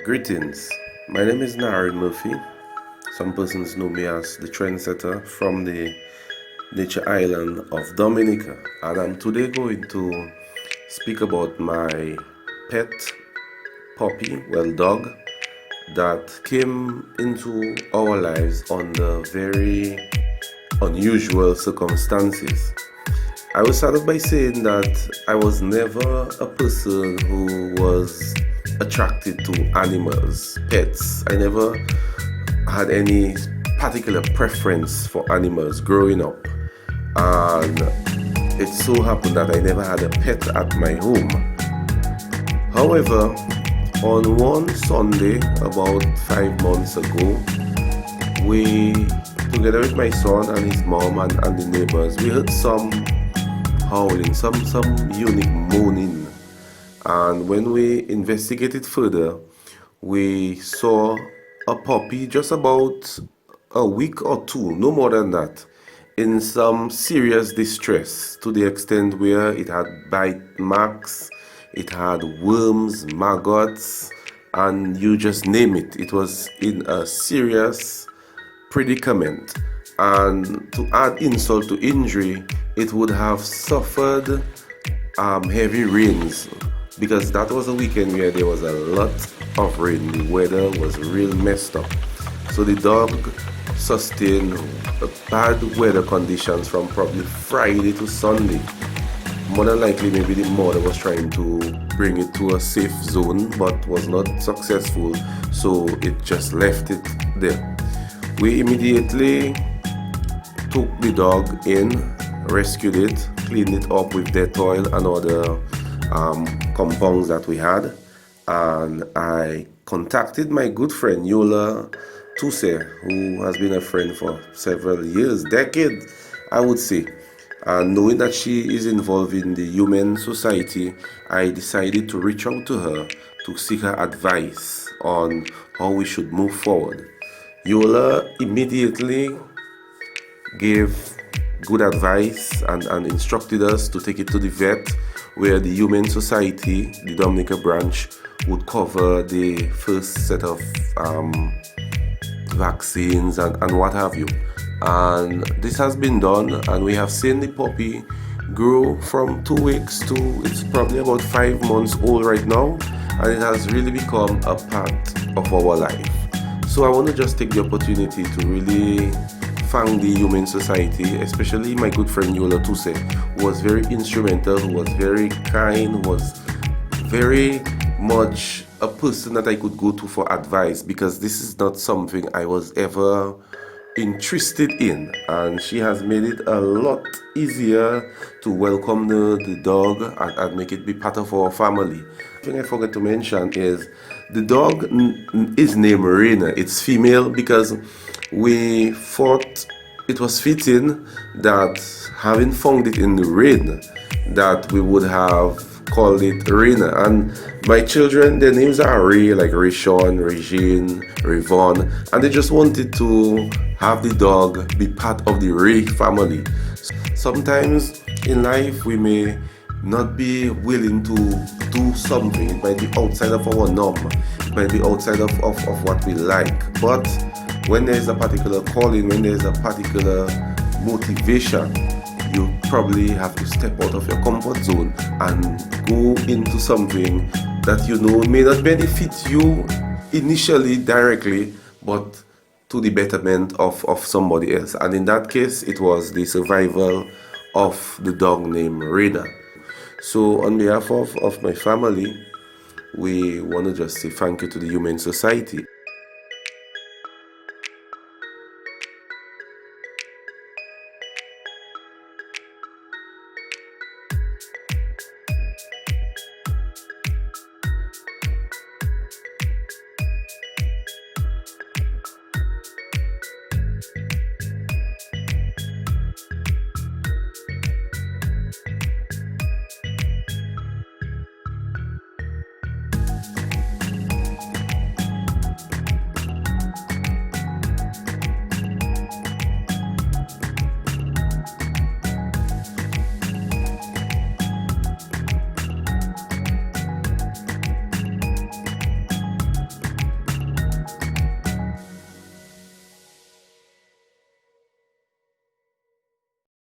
Greetings, my name is Narrin Murphy. Some persons know me as the trendsetter from the nature island of Dominica, and I'm today going to speak about my pet puppy, dog, that came into our lives under very unusual circumstances. I will start off by saying that I was never a person who was attracted to animals, pets. I never had any particular preference for animals growing up, and it so happened that I never had a pet at my home. However, on one Sunday about 5 months ago, we, together with my son and his mom and the neighbors, we heard some howling, some unique moaning. And when we investigated further, we saw a puppy just about a week or two, no more than that, in some serious distress, to the extent where it had bite marks, it had worms, maggots, and you just name it. It was in a serious predicament. And to add insult to injury, it would have suffered heavy rains, because that was a weekend where there was a lot of rain. The weather was real messed up. So the dog sustained bad weather conditions from probably Friday to Sunday. More than likely, maybe the mother was trying to bring it to a safe zone but was not successful, so it just left it there. We immediately took the dog in, rescued it, cleaned it up with Dettol and other compounds that we had, and I contacted my good friend Yola Tuse, who has been a friend for several years, decades, I would say. And knowing that she is involved in the Human Society, I decided to reach out to her to seek her advice on how we should move forward. Yola immediately gave good advice and instructed us to take it to the vet, where the Human Society, the Dominica branch, would cover the first set of vaccines and what have you. And this has been done, and we have seen the puppy grow from 2 weeks to it's probably about 5 months old right now, and it has really become a part of our life. So I want to just take the opportunity to really thank the Human Society, especially my good friend Yola Tuse, who was very instrumental, who was very kind, who was very much a person that I could go to for advice, because this is not something I was ever interested in, and she has made it a lot easier to welcome the dog and make it be part of our family. The thing I forgot to mention is the dog is named Reina. It's female because we thought it was fitting that, having found it in the rain, that we would have called it Reina. And my children, their names are Ray, like Rayshon, Regine, Rayvon, and they just wanted to have the dog be part of the Ray family. Sometimes in life we may not be willing to do something. It might be outside of our norm, it might be outside of what we like, but when there is a particular calling, when there is a particular motivation, you probably have to step out of your comfort zone and go into something that you know may not benefit you initially directly, but to the betterment of somebody else. And in that case, it was the survival of the dog named Reina. So on behalf of my family, we want to just say thank you to the Human Society.